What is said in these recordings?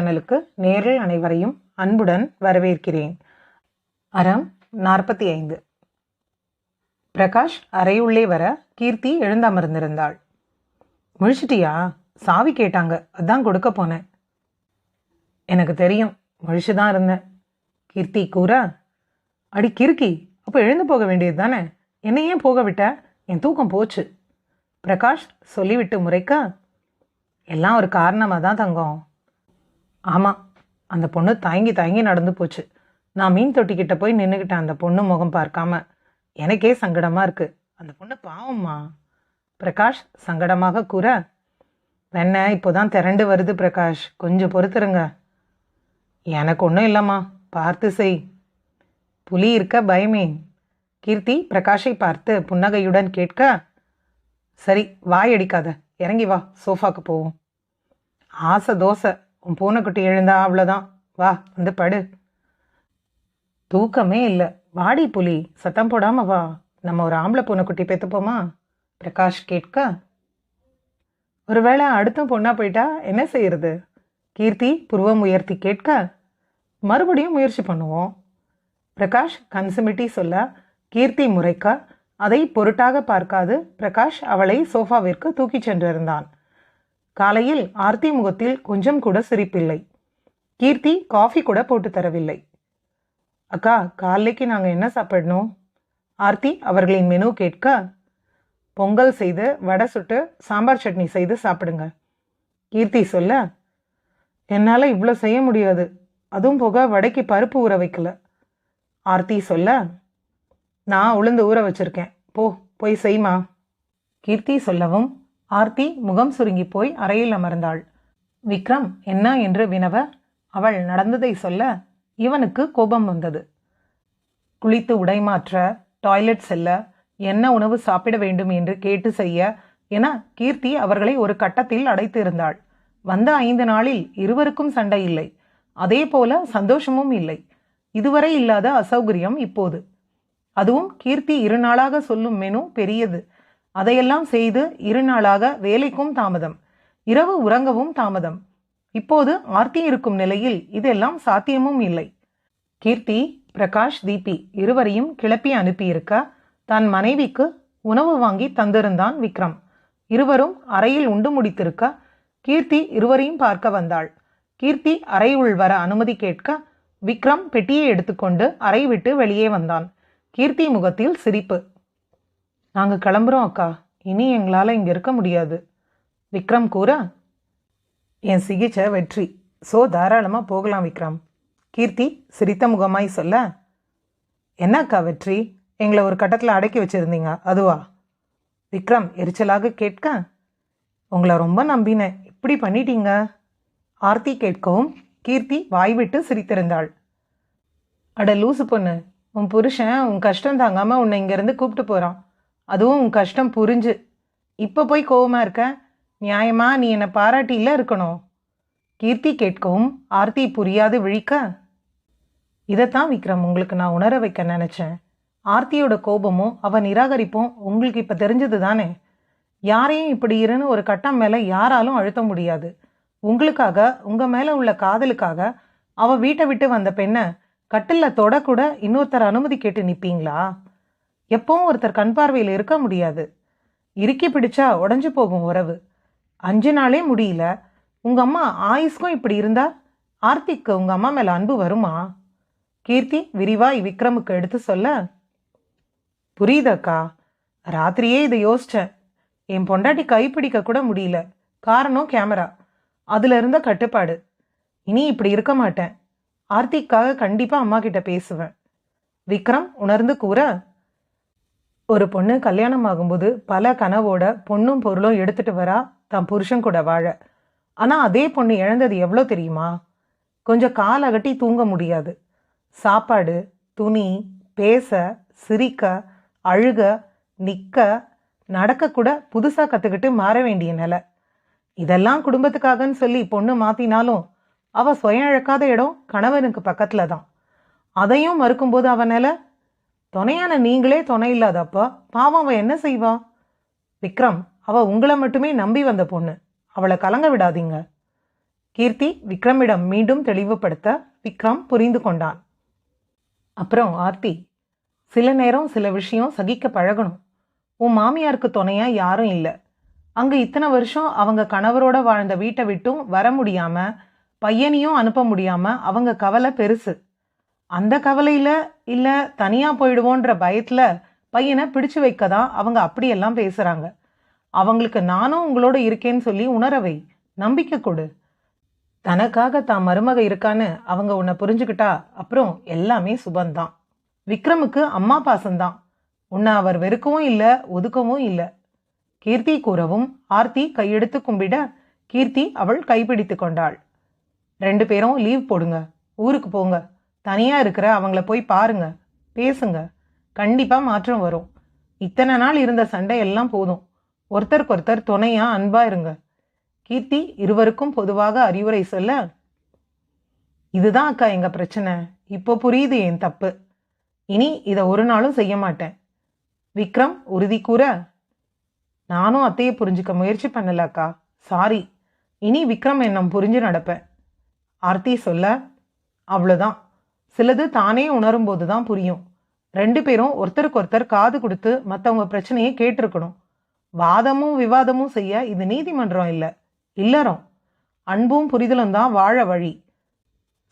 சேனலுக்கு நேரில் அனைவரையும் அன்புடன் வரவேற்கிறேன். அறம் 45. பிரகாஷ் அறையுள்ளே வர கீர்த்தி எழுந்தமர்ந்திருந்தாள். முழிச்சிட்டியா? சாவி கேட்டாங்க, அதான் கொடுக்க போனேன். எனக்கு தெரியும், முழிச்சுதான் இருந்தேன். கீர்த்தி கூற, அடி கிறுக்கி, அப்போ எழுந்து போக வேண்டியது தானே, என்னை ஏன் போக விட்ட? என் தூக்கம் போச்சு. பிரகாஷ் சொல்லிவிட்டு முறைக்க, எல்லாம் ஒரு காரணமாக தான் தங்கம். ஆமாம், அந்த பொண்ணு தயங்கி தயங்கி நடந்து போச்சு. நான் மீன் தொட்டிக்கிட்ட போய் நின்றுக்கிட்டேன். அந்த பொண்ணு முகம் பார்க்காம எனக்கே சங்கடமாக இருக்குது. அந்த பொண்ணு பாவம்மா. பிரகாஷ் சங்கடமாக கூற, வெண்ண இப்போதான் திரண்டு வருது பிரகாஷ், கொஞ்சம் பொறுத்துருங்க. எனக்கு ஒன்றும் இல்லைம்மா, பார்த்து செய். புலி இருக்க பயமேன். கீர்த்தி பிரகாஷை பார்த்து புன்னகையுடன் கேட்க, சரி வாயடிக்காத, இறங்கி வா, சோஃபாக்கு போவோம். ஆசை தோசை, உன் பூனைக்குட்டி எழுந்தா அவ்வளோதான், வா வந்து படு. தூக்கமே இல்லை, வாடி புலி, சத்தம் போடாம வா, நம்ம ஒரு ஆம்பளை பூனைக்குட்டி பெற்றுப்போமா? பிரகாஷ் கேட்க, ஒருவேளை அடுத்தும் பொண்ணா போயிட்டா என்ன செய்யறது? கீர்த்தி புருவம் உயர்த்தி கேட்க, மறுபடியும் முயற்சி பண்ணுவோம். பிரகாஷ் கன்சுமிட்டி சொல்ல கீர்த்தி முறைக்க அதை பொருட்டாக பார்க்காது பிரகாஷ் அவளை சோஃபாவிற்கு தூக்கிச் சென்றிருந்தான். காலையில் ஆர்த்தி முகத்தில் கொஞ்சம் கூட சிரிப்பில்லை. கீர்த்தி காஃபி கூட போட்டு தரவில்லை. அக்கா, காலைக்கு நாங்கள் என்ன சாப்பிடணும்? ஆர்த்தி அவர்களின் மெனு கேட்க, பொங்கல் செய்து வடை சுட்டு சாம்பார் சட்னி செய்து சாப்பிடுங்க. கீர்த்தி சொல்ல, என்னால் இவ்வளோ செய்ய முடியாது, அதுவும் போக வடைக்கு பருப்பு ஊற வைக்கல. ஆர்த்தி சொல்ல, நான் உளுந்து ஊற வச்சிருக்கேன், போய் செய்மா. கீர்த்தி சொல்லவும் ஆர்த்தி முகம் சுருங்கி போய் அறையில் அமர்ந்தாள். விக்ரம் என்ன என்று வினவ அவள் நடந்ததை சொல்ல இவனுக்கு கோபம் வந்தது. குளித்து உடைமாற்ற, டாய்லெட் செல்ல, என்ன உணவு சாப்பிட வேண்டும் என்று கேட்டு செய்ய என கீர்த்தி அவர்களை ஒரு கட்டத்தில் அடைத்து இருந்தாள். வந்த 5 நாளில் இருவருக்கும் சண்டை இல்லை, அதே போல சந்தோஷமும் இல்லை. இதுவரை இல்லாத அசௌகரியம் இப்போது. அதுவும் கீர்த்தி 2 நாளாக சொல்லும் மெனு பெரியது. அதையெல்லாம் செய்து 2 நாளாக வேலைக்கும் தாமதம், இரவு உறங்கவும் தாமதம். இப்போது ஆர்த்தி இருக்கும் நிலையில் இதெல்லாம் சாத்தியமும் இல்லை. கீர்த்தி, பிரகாஷ், தீபி இருவரையும் கிளப்பி அனுப்பியிருக்க தன் மனைவிக்கு உணவு வாங்கி தந்திருந்தான் விக்ரம். இருவரும் அறையில் உண்டு முடித்திருக்க கீர்த்தி இருவரையும் பார்க்க வந்தாள். கீர்த்தி அறையுள் வர அனுமதி கேட்க விக்ரம் பெட்டியை எடுத்துக்கொண்டு அறை விட்டு வெளியே வந்தான். கீர்த்தி முகத்தில் சிரிப்பு. நாங்கள் கிளம்புறோம் அக்கா, இனி எங்களால் இங்கே இருக்க முடியாது. விக்ரம் கூற, என் சிகிச்சை வெற்றி, தாராளமாக போகலாம் விக்ரம். கீர்த்தி சிரித்த முகமாய் சொல்ல, என்ன அக்கா வெற்றி, எங்களை ஒரு கட்டத்தில் அடக்கி வச்சுருந்தீங்க அதுவா? விக்ரம் எரிச்சலாக கேட்க, உங்களை ரொம்ப நம்பினேன், இப்படி பண்ணிட்டீங்க. ஆர்த்தி கேட்கவும் கீர்த்தி வாய்விட்டு சிரித்திருந்தாள். அட லூசு பொண்ணு, உன் புருஷன் உன் கஷ்டம் தாங்காமல் உன்னை இங்கேருந்து கூப்பிட்டு போகிறான், அதுவும் உன் கஷ்டம் புரிஞ்சு. இப்போ போய் கோவமாக இருக்க? நியாயமா நீ என்னை பாராட்டியில் இருக்கணும். கீர்த்தி கேட்கவும் ஆர்த்தி புரியாது விழிக்க, இதைத்தான் விக்ரம் உங்களுக்கு நான் உணர வைக்க நினச்சேன். ஆர்த்தியோட கோபமும் அவன் நிராகரிப்பும் உங்களுக்கு இப்போ தெரிஞ்சது தானே. யாரையும் இப்படி இருன்னு ஒரு கட்டம் மேலே யாராலும் அழுத்த முடியாது. உங்களுக்காக, உங்கள் மேலே உள்ள காதலுக்காக அவள் வீட்டை விட்டு வந்த பெண்ணை கட்டிலில் தொடக்கூட இன்னொருத்தர் அனுமதி கேட்டு நிற்பீங்களா? எப்பவும் ஒருத்தர் கண் பார்வையில் இருக்க முடியாது. இறுக்கி பிடிச்சா உடஞ்சி போகும் உறவு. 5 நாளே முடியல, உங்கள் அம்மா ஆயுஸ்க்கும் இப்படி இருந்தா ஆர்த்திக்கு உங்கள் அம்மா மேலே அன்பு வருமா? கீர்த்தி விரிவாய் விக்ரமுக்கு எடுத்து சொல்ல, புரியுதக்கா, ராத்திரியே இதை யோசித்தேன். என் பொண்டாட்டி கைப்பிடிக்க கூட முடியல, காரணம் கேமரா, அதில் இருந்த கட்டுப்பாடு. இனி இப்படி இருக்க மாட்டேன், ஆர்த்திக்காக கண்டிப்பாக அம்மா கிட்ட பேசுவேன். விக்ரம் உணர்ந்து கூற, ஒரு பொண்ணு கல்யாணம் ஆகும்போது பல கனவோட பொண்ணும் பொருளும் எடுத்துட்டு வரா தன் புருஷன் கூட வாழ. ஆனால் அதே பொண்ணு இழந்தது எவ்வளோ தெரியுமா? கொஞ்சம் கால் அகட்டி தூங்க முடியாது. சாப்பாடு, துணி, பேச, சிரிக்க, அழுக, நிற்க, நடக்கக்கூட புதுசாக கற்றுக்கிட்டு மாற வேண்டிய நிலை. இதெல்லாம் குடும்பத்துக்காகன்னு சொல்லி பொண்ணு மாற்றினாலும் அவள் சுயம் இழக்காத இடம் கணவனுக்கு பக்கத்தில் தான். அதையும் மறுக்கும்போது அவன் நிலை. துணையான நீங்களே துணை இல்லாதப்பா பாவம் அவள் என்ன செய்வா? விக்ரம், அவள் உங்களை மட்டுமே நம்பி வந்த பொண்ணு, அவளை கலங்க விடாதீங்க. கீர்த்தி விக்ரமிடம் மீண்டும் தெளிவுபடுத்த விக்ரம் புரிந்து கொண்டான். அப்புறம் ஆர்த்தி, சில நேரம் சில விஷயம் சகிக்க பழகணும். உன் மாமியாருக்கு துணையா யாரும் இல்லை. அங்கே இத்தனை வருஷம் அவங்க கணவரோட வாழ்ந்த வீட்டை விட்டும் வர முடியாம, பையனையும் அனுப்ப முடியாம அவங்க கவலை பெருசு. அந்த கவலையில் இல்லை தனியாக போயிடுவோன்ற பயத்தில் பையனை பிடிச்சு வைக்க தான் அவங்க அப்படியெல்லாம் பேசுகிறாங்க. அவங்களுக்கு நானும் உங்களோட இருக்கேன்னு சொல்லி உணரவை, நம்பிக்கை கொடு. தனக்காக தான் மருமக இருக்கான்னு அவங்க உன்னை புரிஞ்சுக்கிட்டா அப்புறம் எல்லாமே சுபந்தான். விக்ரமுக்கு அம்மா பாசம்தான். உன்னை அவர் வெறுக்கவும் இல்லை, ஒதுக்கவும் இல்லை. கீர்த்தி கூறவும் ஆர்த்தி கையெடுத்து கும்பிட கீர்த்தி அவள் கைப்பிடித்து கொண்டாள். 2 பேரும் லீவ் போடுங்க, ஊருக்கு போங்க. தனியாக இருக்கிற அவங்கள போய் பாருங்க, பேசுங்க. கண்டிப்பாக மாற்றம் வரும். இத்தனை நாள் இருந்த சண்டை எல்லாம் போதும். ஒருத்தருக்கொருத்தர் துணையா அன்பா இருங்க. கீர்த்தி இருவருக்கும் பொதுவாக அறிவுரை சொல்ல, இதுதான் அக்கா எங்க பிரச்சனை. இப்போ புரியுது என் தப்பு. இனி இதை ஒரு நாளும் செய்ய மாட்டேன். விக்ரம் உறுதி கூற, நானும் அத்தையை புரிஞ்சுக்க முயற்சி பண்ணல அக்கா, சாரி. இனி விக்ரம் எண்ணம் புரிஞ்சு நடப்பேன். ஆர்த்தி சொல்ல, அவ்வளோதான். சிலது தானே உணரும் போது தான் புரியும். 2 பேரும் ஒருத்தருக்கொருத்தர் காது கொடுத்து மற்றவங்க பிரச்சனையை கேட்டிருக்கணும். வாதமும் விவாதமும் செய்ய இது நீதிமன்றம் இல்லை, இல்லறம். அன்பும் புரிதலும் தான் வாழ வழி.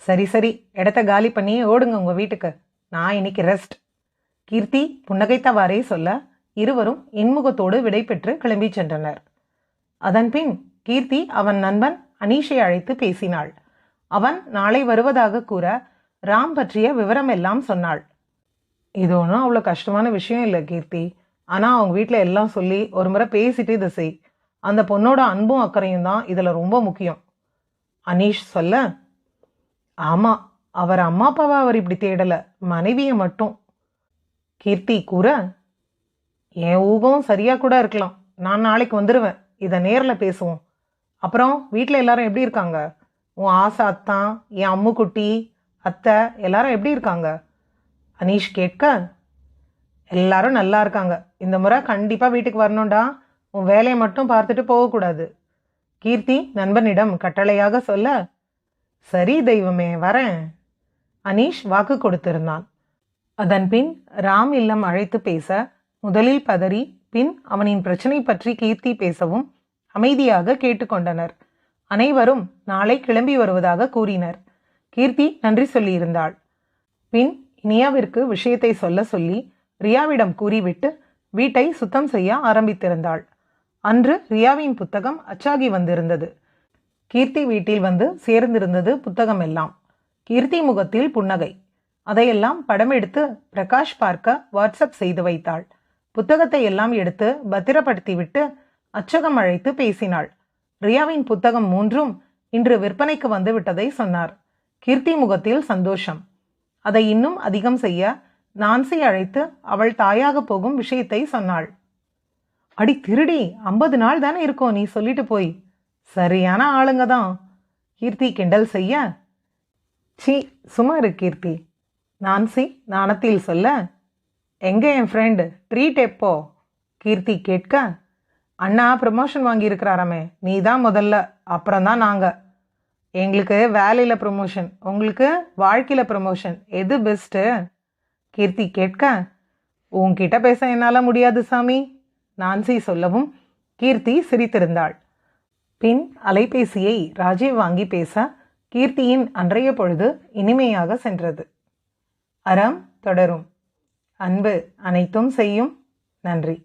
சரி சரி, இடத்த காலி பண்ணி ஓடுங்க உங்க வீட்டுக்கு. நான் இன்னைக்கு ரெஸ்ட். கீர்த்தி புன்னகைத்தவாறே சொல்ல இருவரும் இன்முகத்தோடு விடை பெற்று கிளம்பி சென்றனர். அதன்பின் கீர்த்தி அவன் நண்பன் அனீஷை அழைத்து பேசினாள். அவன் நாளை வருவதாக கூற ராம் பற்றிய விவரம் எல்லாம் சொன்னாள். இது ஒன்றும் அவ்வளோ கஷ்டமான விஷயம் இல்லை கீர்த்தி. ஆனால் அவங்க வீட்டில் எல்லாம் சொல்லி ஒரு முறை பேசிட்டு இதை செய். அந்த பொண்ணோட அன்பும் அக்கறையும் தான் இதில் ரொம்ப முக்கியம். அனீஷ் சொல்ல, ஆமாம், அவர் அம்மா அப்பாவை அவர் இப்படி தேடலை, மனைவியை மட்டும். கீர்த்தி கூற, என் ஊகம் சரியாக கூட இருக்கலாம். நான் நாளைக்கு வந்துடுவேன். இதை நேரில் பேசுவோம். அப்புறம் வீட்டில் எல்லாரும் எப்படி இருக்காங்க? உன் ஆசை அத்தான், என் அம்முக்குட்டி, அத்தை எல்லாரும் எப்படி இருக்காங்க? அனீஷ் கேட்க, எல்லாரும் நல்லா இருக்காங்க. இந்த முறை கண்டிப்பாக வீட்டுக்கு வரணும்டா. உன் வேலையை மட்டும் பார்த்துட்டு போகக்கூடாது. கீர்த்தி நண்பனிடம் கட்டளையாக சொல்ல, சரி தெய்வமே, வரேன். அனீஷ் வாக்கு கொடுத்திருந்தான். அதன்பின் ராம் இல்லம் அழைத்து பேச முதலில் பதறி பின் அவனின் பிரச்சனை பற்றி கீர்த்தி பேசவும் அமைதியாக கேட்டுக்கொண்டனர். அனைவரும் நாளை கிளம்பி வருவதாக கூறினர். கீர்த்தி நன்றி சொல்லியிருந்தாள். பின் இனியாவிற்கு விஷயத்தை சொல்ல சொல்லி ரியாவிடம் கூறிவிட்டு வீட்டை சுத்தம் செய்ய ஆரம்பித்திருந்தாள். அன்று ரியாவின் புத்தகம் அச்சாகி வந்திருந்தது. கீர்த்தி வீட்டில் வந்து சேர்ந்திருந்தது புத்தகம் எல்லாம். கீர்த்தி முகத்தில் புன்னகை. அதையெல்லாம் படம் எடுத்து பிரகாஷ் பார்க்க வாட்ஸ்அப் செய்து வைத்தாள். புத்தகத்தை எல்லாம் எடுத்து பத்திரப்படுத்திவிட்டு அச்சகம் அழைத்து பேசினாள். ரியாவின் புத்தகம் 3ம் இன்று விற்பனைக்கு வந்து விட்டதை சொன்னார். கீர்த்தி முகத்தில் சந்தோஷம். அதை இன்னும் அதிகம் செய்ய நான்சி அழைத்து அவள் தாயாக போகும் விஷயத்தை சொன்னாள். அடி திருடி, 50 நாள் தானே இருக்கோம் நீ சொல்லிட்டு போய். சரியான ஆளுங்க தான். கீர்த்தி கிண்டல் செய்ய, சி சும்மா இரு கீர்த்தி. நான்சி நாணத்தில் சொல்ல, எங்க என் ஃப்ரெண்டு ட்ரீட் எப்போ? கீர்த்தி கேட்க, அண்ணா ப்ரமோஷன் வாங்கியிருக்கிறாராமே, நீ தான் முதல்ல, அப்புறம்தான் நாங்கள். எங்களுக்கு வேலையில் ப்ரமோஷன், உங்களுக்கு வாழ்க்கையில் ப்ரமோஷன், எது பெஸ்ட்டு? கீர்த்தி கேட்க, உன்கிட்ட பேச என்னால் முடியாது சாமி. நான்சி சொல்லவும் கீர்த்தி சிரித்திருந்தாள். பின் அலைபேசியை ராஜீவ் வாங்கி பேச கீர்த்தியின் அன்றைய பொழுது இனிமையாக சென்றது. அறம் தொடரும். அன்பு அனைத்தும் செய்யும். நன்றி.